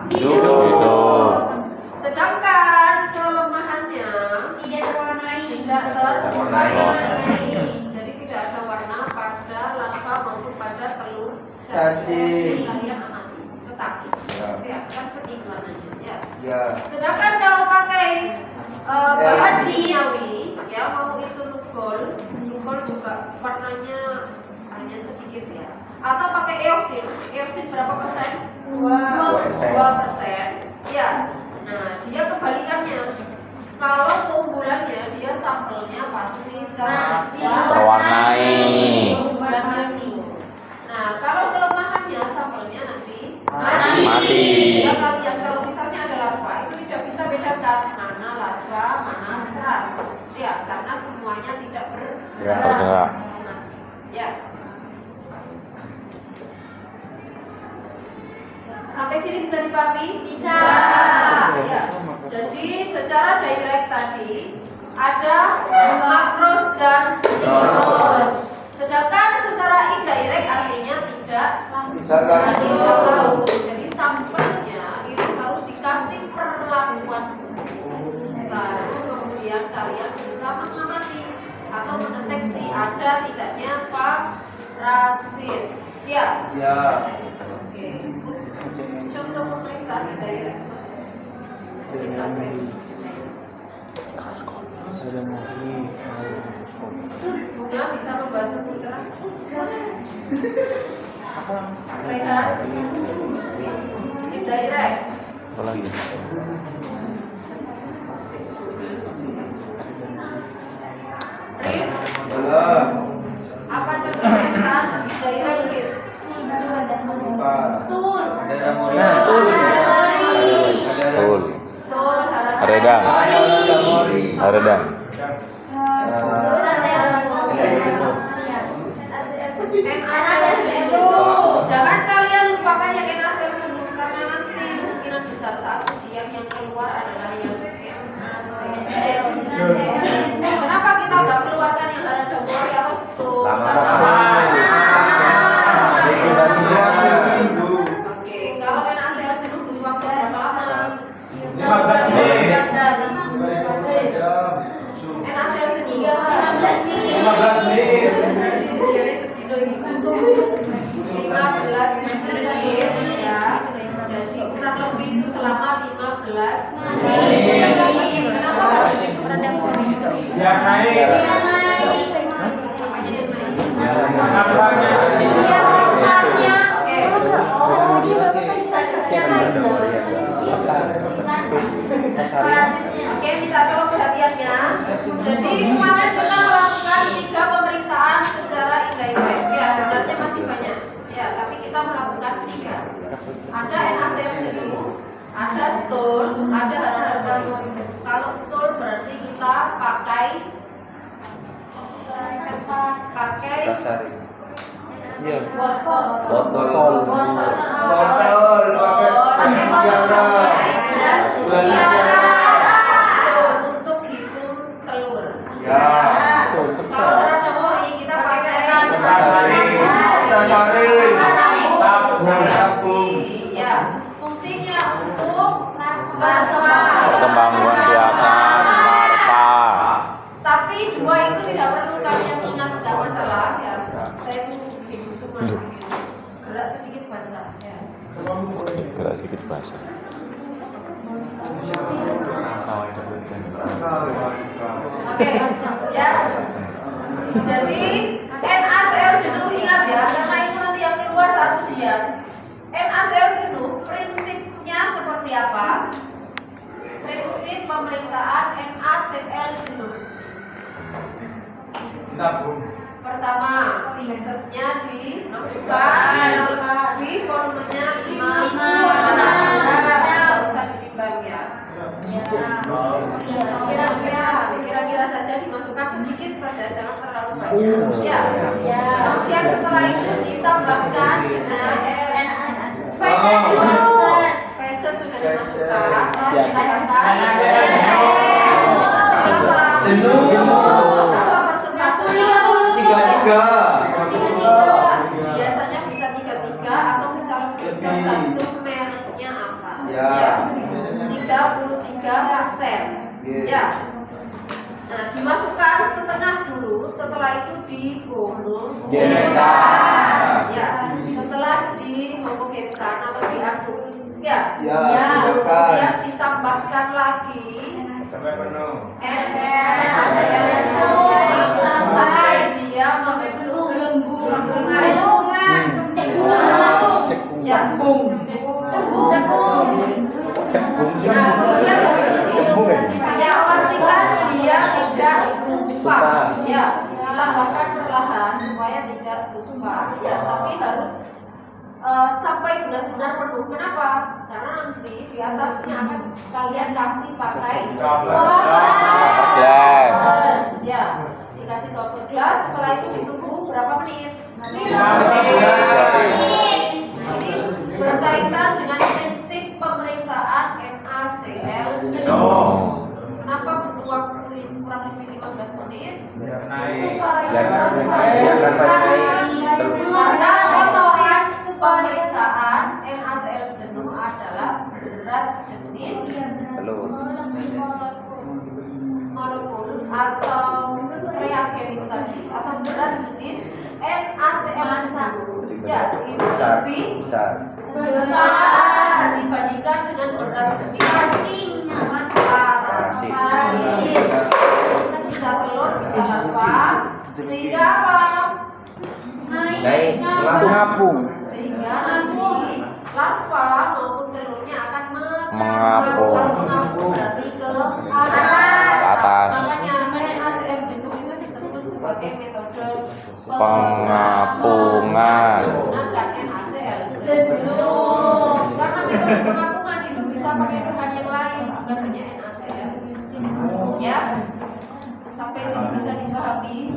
Hidup. Sedangkan kelemahannya Tidak terwarnai. Jadi tidak ada warna pada larva maupun pada telur Cacing. Kalian amati. Tetapi ya kan peninggalannya ya. Ya. Sedangkan kalau pakai bahan kimiawi, ya mau itu lugol juga warnanya hanya sedikit ya. Atau pakai eosin berapa persen? 2%. Ya. Nah, dia kebalikannya. Kalau keunggulannya dia sampelnya pasti Terwarnai. Keunggulannya dulu. Nah, kalau kelemahannya sampelnya nanti Mati. Ya kalian kalau misalnya ada larva itu tidak bisa bedakan mana larva, mana serat. Ya, karena semuanya tidak Bergerak. Ya. Sampai sini bisa dipahami? Bisa. Ya. Jadi secara direct tadi ada makros dan mikros. Sedangkan secara indirect artinya tidak langsung. Jadi sampelnya itu harus dikasih perlakuan baru kemudian kalian bisa mengamati atau mendeteksi ada tidaknya parasit. Ya. Ya. Oke. Contoh pemeriksaan indirect. Pemeriksaan presis. Bunga bisa membantu putra. Rehan. Indirect. Apa lagi? Rif. Belum. Apa contoh pemeriksaan indirect Rif? Tul. Stul. Stol, Redang. Redang. NaCl jangan kalian lupakan yang NaCl jenuh karena nanti kemungkinan besar saat ujian yang keluar adalah yang NaCl. Kenapa kita nggak keluarkan yang Haradamori atau Stol? Oke, kalau NaCl jenuh butuh waktu berapa lama? 15 menit. NaCl jenuh 15 menit. Jadi ujiannya sedino gitu. 15 menit ya. Jadi kurang lebih itu selama 15 menit. Kenapa harus itu? Ya naik. Apanya yang naik? Tesnya naik. Oke, minta tolong perhatiannya. Jadi kemarin kita melakukan 3 pemeriksaan secara indirect. Ya, sebenarnya masih banyak. Ya, tapi kita melakukan 3. Ada NaCl jenuh, ada stol, ada Haradamori. Kalau stol berarti kita pakai Iya. botol. Botol. Untuk hitung telur. Ya. Kalau Haradamori kita pakai Tabung. Ya, fungsinya untuk Perkembangan biakan larva. Tapi 2 itu tidak perlu kalian ingat, nggak masalah ya. Saya itu bikin busuk masih gerak sedikit basah ya. Gerak sedikit basah. Oke, ya. Jadi NaCl jenuh ingat ya, karena itu nanti yang keluar saat ujian. NaCl jenuh prinsipnya seperti apa? Prinsip pemeriksaan NaCl jenuh. Pertama, fesesnya dimasukkan di volumenya 5. Tidak usah ditimbang ya. Kira-kira saja dimasukkan sedikit saja, jangan terlalu banyak. Ya. Kemudian setelah itu ditambahkan dengan feses sudah dimasukkan, ditambahkan berapa persentasenya? 33. Biasanya bisa 33 atau bisa lebih tergantung mereknya apa. Ya. Ya. Nah, dimasukkan setengah dulu, setelah itu dihomogenikan. Ya, setelah dihomogenikan atau diaduk. Ya. Kemudian ditambahkan lagi Sampai penuh. sampai dia membentuk lembu. Ya. Nah, kemudian ya pastikan dia tidak tumpah. Ya, tambahkan perlahan supaya tidak tumpah. Ya, tapi harus sampai benar-benar penuh. Kenapa? Karena nanti di atasnya akan kalian kasih pakai Yes. Ya, dikasih cover glass. Setelah itu ditunggu berapa menit? 5 menit. Ini berkaitan dengan prinsip pemeriksaan NaCl. Oh. Kenapa butuh waktu kurang lebih 15 menit? Biar naik. Karena kotoran pemeriksaan NaCl jenuh adalah berat jenis molekul atau reagen itu tadi, atau berat jenis NaCl jenuh. Ya, itu lebih besar dibandingkan dengan berat jenis parasit. Bisa telur, bisa larva, sehingga apa? Mengapung. Sehingga nanti larva maupun telurnya akan Mengapung. mengapung berarti ke atas. Makanya NaCl jenuh itu disebut sebagai metode Pengapungan. menggunakan NaCl jenuh. Karena metode pengapungan itu bisa pakai bahan yang lain, bukan hanya NaCl jenuh. Ya, sampai sini bisa dipahami?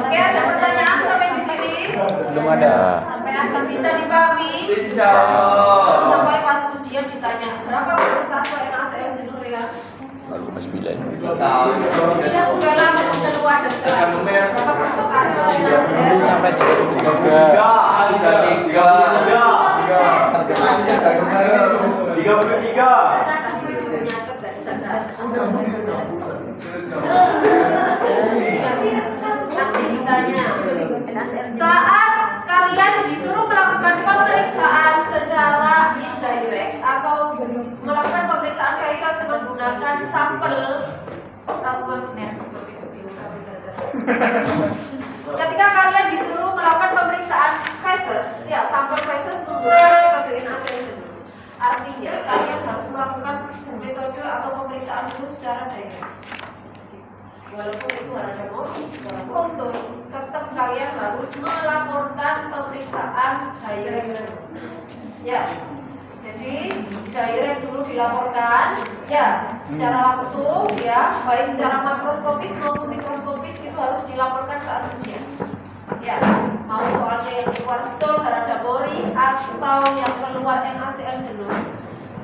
Oke, ada pertanyaan sampai di sini? Belum ada. Bisa dipahami? Bisa. Sampai pas ujian ditanya berapa persentase NaCl jenuh ya? Lalu Mas Bilan. Udah keluar dari kelas. Berapa persentase NaCl? Sampai 3. Nanti ditanya. Saat kalian disuruh melakukan pemeriksaan secara indirect atau melakukan pemeriksaan feses menggunakan sampel ketika kalian disuruh melakukan pemeriksaan feses, ya sampel feses menggunakan metode NaCl jenuh. Artinya kalian harus melakukan metode atau pemeriksaan dulu secara direct. Walaupun itu ada walaupun tetap kalian harus melaporkan pemeriksaan direct. Ya, jadi direct dulu dilaporkan, ya secara langsung, ya baik secara makroskopis maupun mikroskopis itu harus dilaporkan saat ujian. Ya, mau soalnya yang keluar stol Haradamori atau yang keluar NaCl jenuh,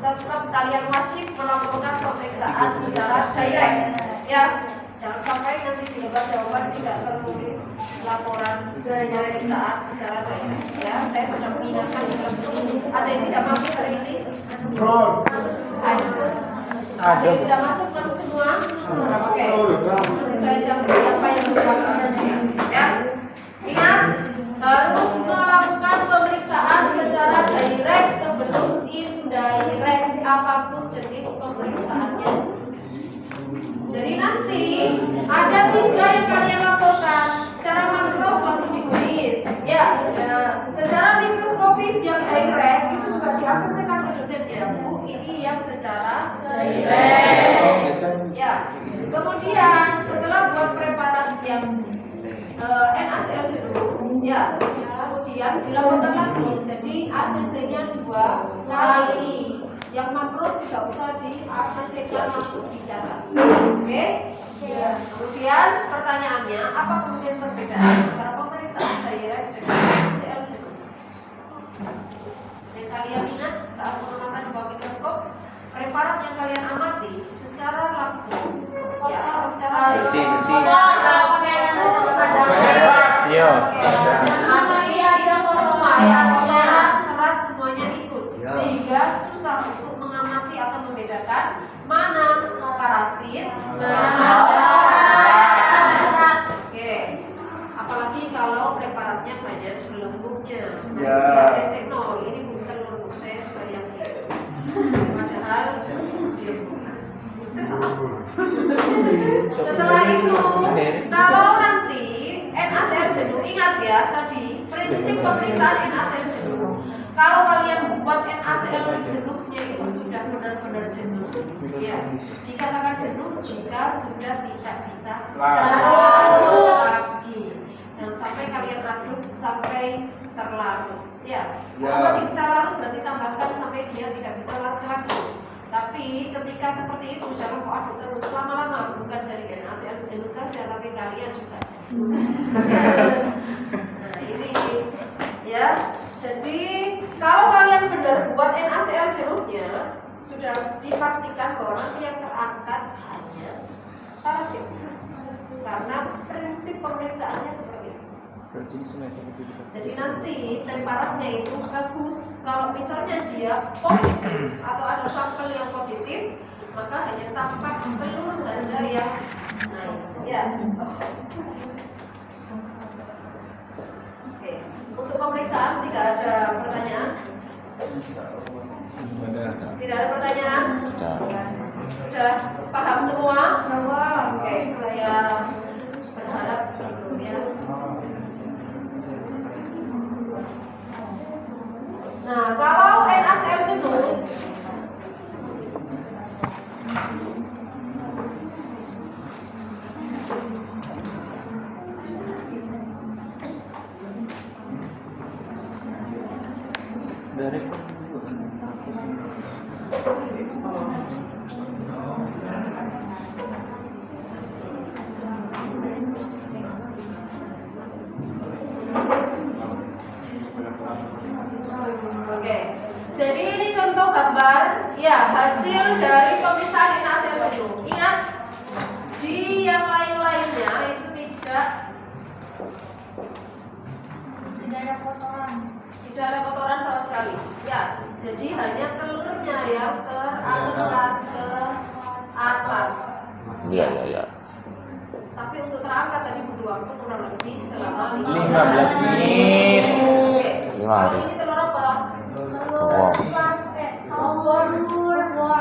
tetap kalian wajib melaporkan pemeriksaan secara direct. Ya, jangan sampai nanti di lembar jawaban tidak tertulis laporan pemeriksaan secara direct. Ya, saya sudah mengingatkan. Ada yang tidak masuk hari ini? Ada yang tidak masuk semua? Oke. Nanti saya catat siapa yang belum masuk. Ya. Ingat, harus melakukan pemeriksaan secara direct sebelum indirect apapun jenis pemeriksaannya. Jadi nanti ada 3 yang kalian laporkan. Secara makros langsung ditulis. Ya, secara mikroskopis yang direct itu juga diaseskan ke dosennya. Bu, ini yang secara direct. Ya. Kemudian setelah buat preparat yang NaCl jenuh, ya, kemudian dilaporkan lagi. Jadi ACC-nya 2 kali. Yang makros tidak usah di ACC-nya langsung dicatat. Oke? Ya. Kemudian pertanyaannya, apa kemudian perbedaan antara pemeriksaan direct dengan NaCl jenuh? Yang kalian ingat saat pengamatan di bawah mikroskop, preparat yang kalian amati secara langsung, ya atau secara Besi. Iya. semua ya, kotoran, serat semuanya ikut, Ya. sehingga susah untuk mengamati atau membedakan mana parasit, mana serat. Oke, apalagi kalau preparatnya banyak belenggunya. Ya. Saya nol, ini bukan telur, saya sudah yakin. Padahal setelah itu, kalau nanti NaCl jenuh, ingat ya tadi prinsip pemeriksaan NaCl jenuh. Kalau kalian buat NaCl jenuhnya itu sudah benar-benar jenuh, ya dikatakan jenuh jika sudah tidak bisa larut lagi. Jangan sampai kalian aduk sampai terlarut. Ya, kalau masih bisa larut berarti tambahkan sampai dia tidak bisa larut lagi. Tapi ketika seperti itu jangan kok aduk terus lama-lama, bukan jadi NaCl jenuh saja tapi kalian juga. Nah ini ya. Jadi kalau kalian benar buat NaCl jenuhnya sudah dipastikan bahwa nanti yang terangkat hanya parasit. Karena prinsip pemeriksaannya seperti itu. Jadi nanti preparatnya itu bagus. Kalau misalnya dia positif atau ada sampel yang positif, maka hanya tampak telur saja yang naik. Ya. Oke. Untuk pemeriksaan tidak ada pertanyaan? Tidak ada pertanyaan? Sudah paham semua? Oke, saya berharap sebelumnya. Nah, kalau NaCl jenuh Oke, jadi ini contoh gambar ya hasil dari pemeriksaan NaCl jenuh. Ingat, di yang lain-lainnya itu tidak ada kotoran sama sekali. Ya, jadi hanya telurnya yang terangkat ke atas. Iya. Tapi untuk terangkat tadi butuh waktu kurang lebih selama 15 menit. Oke. 5 hari. Kalau ini telur apa? Wow.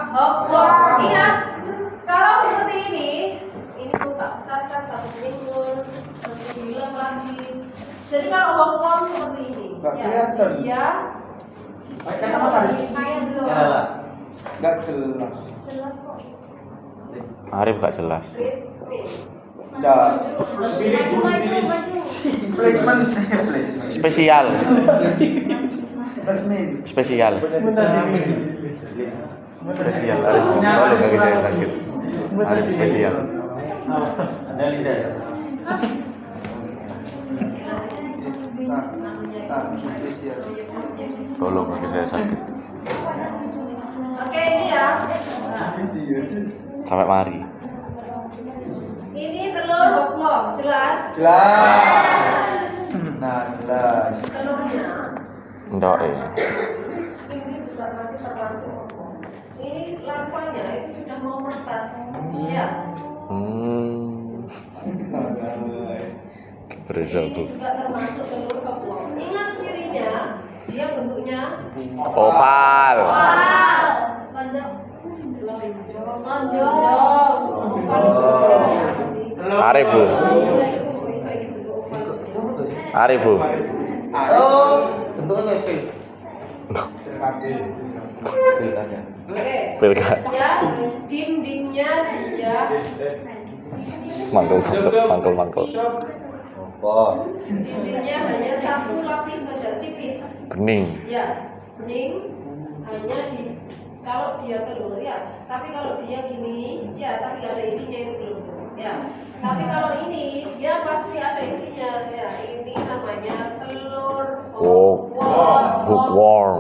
Hopworm. Ingat, kalau seperti ini pun tak besarkan, tak menimbul, nanti hilang lagi. Jadi kalau hopworm seperti ini, Nggak ya, kelihatan. dia kayak belum. Nggak jelas. Jelas kok. Arif gak jelas. Dah. Maju. Placement. Spesial. Placement. Spesial. Spesial. Arif ngobrol kaki saya sakit. Arif spesial. Ada lidah ya? Spesial. Tolong kaki saya sakit. Oke, ini ya. Sampai mari. Ini telur hopworm, jelas. Jelas. Nah, jelas. Telurnya Enggak ini juga masih termasuk hopworm. Ini larvanya itu sudah mau menetas. Ya. Berizal Ini tuh. juga termasuk telur hopworm. Ingat cirinya, dia bentuknya Opal. lonjong. Arif bu. Arif bu. Oh, bentuknya kayak pil. Oke. Pilka. Ya, dindingnya dia Mangkul. dindingnya hanya satu lapis saja, tipis. Bening. Ya, bening hanya di kalau dia telur ya. Tapi kalau dia gini, ya tapi nggak ada isinya itu belum. Ya. Tapi kalau ini dia pasti ada isinya. Ya, ini namanya telur Oh, hookworm.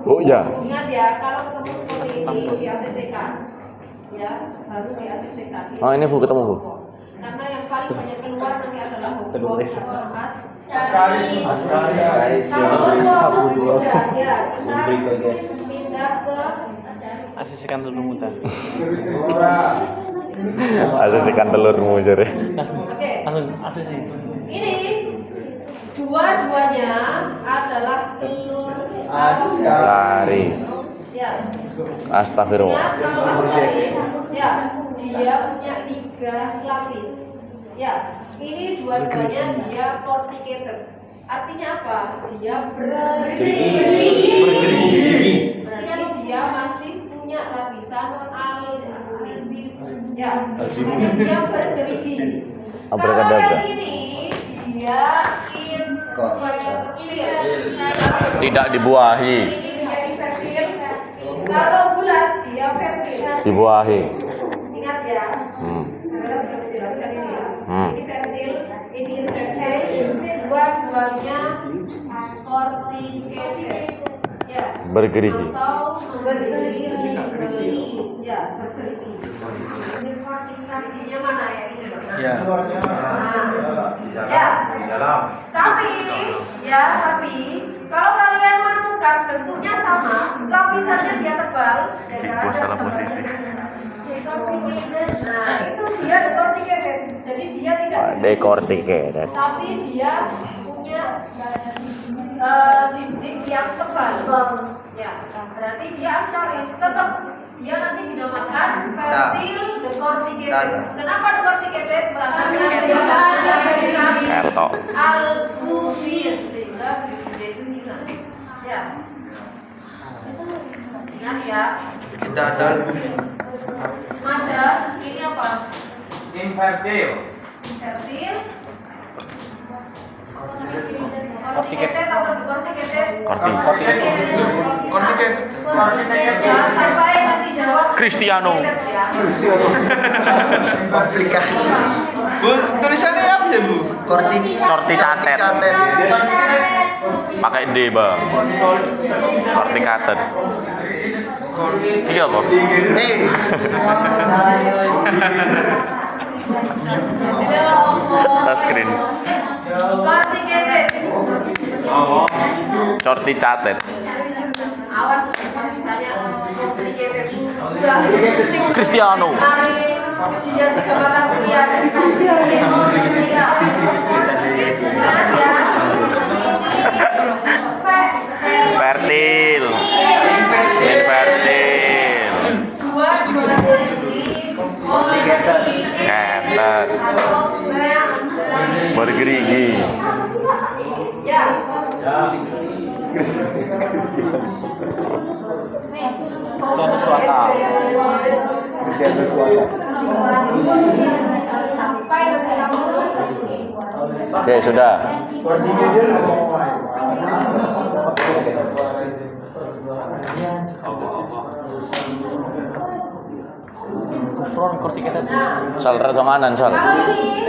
Oh ya. Ingat ya, kalau ketemu seperti ini di ACC-kan, ya, baru di ACC-kan. Oh, ini Bu, ketemu, Bu. Karena yang paling banyak keluar nanti adalah hukum mas. Kalau sudah ya, kita pindah ke Asisikan dulu muda. Asisikan telurmu jare. Oke. Langsung asisi. Ini dua-duanya adalah telur Laris. Ya. Astagfirullah. Ingat kalau askaris, ya, dia punya 3 lapis. Ya, ini dua-duanya dia corticated. Artinya apa? Dia bergerigi. Berarti dia masih punya lapisan albumin. Ya, makanya dia bergerigi. Kalau Abrakadabra. yang ini dia infertil. Tidak dibuahi. Ini dia infertil. Kalau bulat dia fertil. Dibuahi. Ingat ya. Karena sudah dijelaskan ini ya. Ini fertil, ini infertil. Dua-duanya corticated. Ya. Bergerigi. Atau bergerigi. Ya, bergerigi. Giginya mana ya ini? Ya. Ya. Tapi kalau kalian menemukan bentuknya sama, lapisannya dia tebal, Salah posisi. Nah, itu dia decorticated. Jadi dia tidak Decorticated. tapi dia punya dinding yang tebal. Ya, berarti dia askaris. Tetap dia nanti dinamakan fertil decorticated. Kenapa decorticated? Karena dia ada lapisan Kerto. albumin sehingga dia itu hilang. Ya. Ingat ya. Kita ada Mada ini apa? Infertil. Infertil. Corticated atau decorticated? Corticated. Jangan sampai nanti jawab Cristiano. ya. Aplikasi. Bu, tulisannya apa ya, Bu? Corti catet. Pakai D, Bang. Corticated. Iki apa? Touchscreen. Corticated. Corti catet. Awas pas ditanya corticated. Cristiano. Hari ujian 3 mata kuliah Ingat ya. Fertil. Infertil. Dua-duanya ini Ketet. Bergerigi. Ya. Cristiano Suaka. Sampai nanti Oke, sudah. Kufron corticated. Sal retomanan, Sal. kalau ini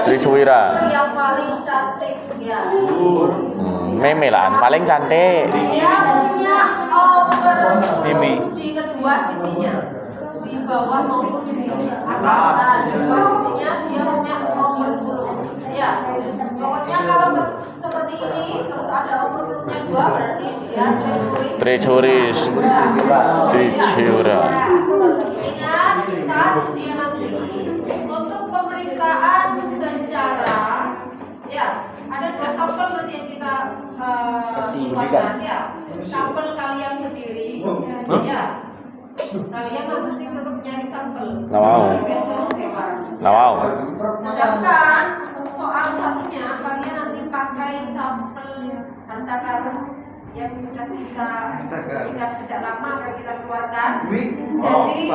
Tricuwira. yang paling cantik ya. Memelan paling cantik. Dia punya over Mimi. di kedua sisinya, di bawah maupun di atas. Kedua sisinya dia punya over. Ya, pokoknya kalau seperti ini terus ada over-nya 2 berarti dia Tricuris. Tricuwira. Ingat saat usia nanti untuk pemeriksaan sejarah ya ada 2 sampel nanti yang kita keluarkan ya, sampel kalian sendiri ya, kalian nanti tetap nyari sampel. Nggak mau. Nggak mau. Sedangkan untuk soal satunya kalian nanti pakai sampel harta karun yang sudah kita ingat sejak lama akan kita keluarkan. Jadi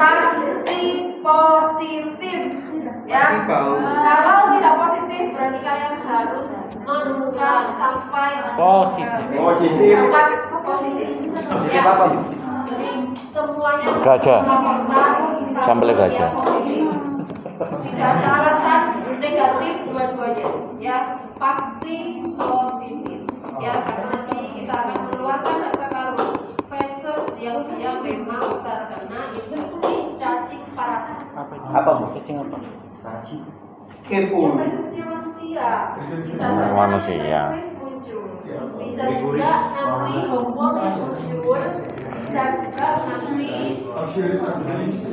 pasti positif ya. Kalau tidak positif berarti kalian harus menemukan sampai Positif. dapat positif. Ya. Jadi semuanya Gajah. melaporkan Sampel gajah. yang positif. Tidak ada alasan negatif dua-duanya ya. pasti positif. Ya, karena nanti kita akan mengeluarkan data kalau feses yang dia memang terkena infeksi cacing parasit. Apa Bu? Cacing apa? Kepo. Fesesnya manusia bisa saja Manusia. nanti virus muncul, bisa juga nanti homovirus muncul, bisa juga nanti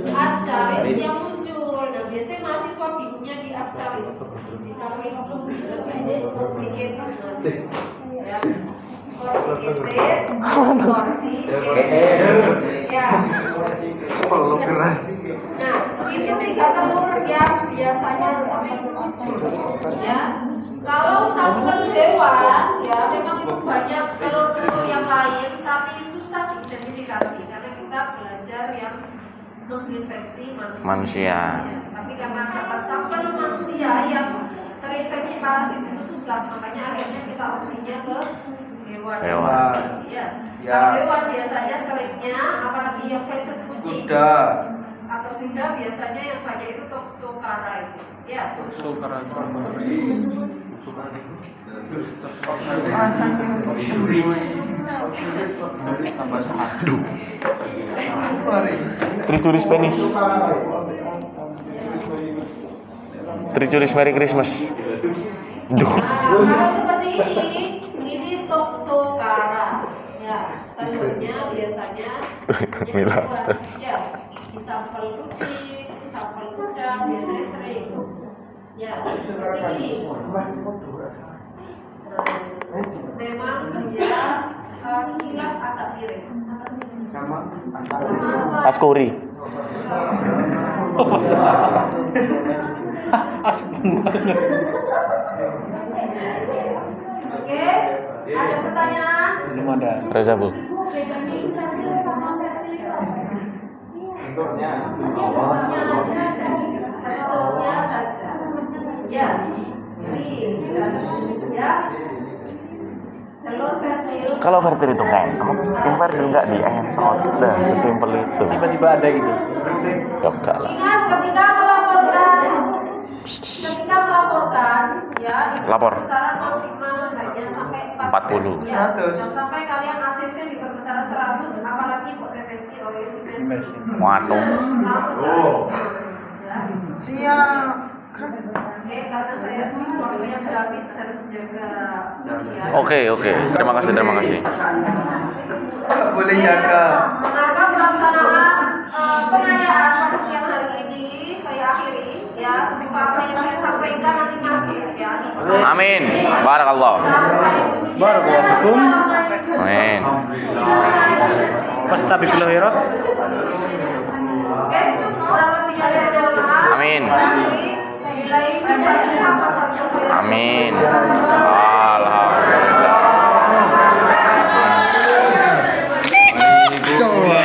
ascaris yang muncul. Nah biasanya mahasiswa bingungnya di ascaris, tapi belum lebih complicated ya. Nah, itu 3 telur yang biasanya sering muncul. Ya, kalau sampel hewan, ya memang itu banyak telur-telur yang lain, tapi susah diidentifikasi karena kita belajar yang menginfeksi manusia. Ya, tapi karena dapat sampel manusia yang terinfeksi parasit itu susah, makanya akhirnya kita opsinya ke hewan. Ya. Kalau hewan biasanya seringnya, apalagi yang feses kucing atau kuda, biasanya yang banyak itu toxocara itu. Ya. Toxocara. Trichuris penis. Trichuris Merry Christmas. Duh. Kalau seperti ini toxocara. Ya, telurnya biasanya Mila. ya, di sampel kucing, di sampel kuda biasanya sering. Ya, seperti ini. Memang dia sekilas agak mirip. Sama Askuri. Oke, ada pertanyaan? Belum ada. Reza Bu. Bedanya infertil sama fertilitas? Bentuknya. Bentuknya saja. Ya, ini sudah ya. Telur fertil. Kalau fertil itu kan, infertil nggak di entot, udah sesimpel itu. Tiba-tiba ada gitu. Ya enggak lah. Ingat ketika melaporkan, ya Lapor. besaran maksimal hanya sampai 40. Ya, jangan sampai kalian ACC di perbesaran 100, apalagi potensi oil Waduh. langsung ya. Siap. Oke, karena saya waktunya sudah habis, harus jaga ujian. Oke. Terima kasih. Nggak boleh jaga. Maka pelaksanaan pengayaan pada siang hari ini saya akhiri ya. Semoga apa yang saya sampaikan nanti masuk ya. Amin. Barakallah. Barakallahu. Amin. Fastabiqul khairat. Oke, kurang lebihnya saya mohon maaf. Amin. Amin. Alhamdulillah. Coba.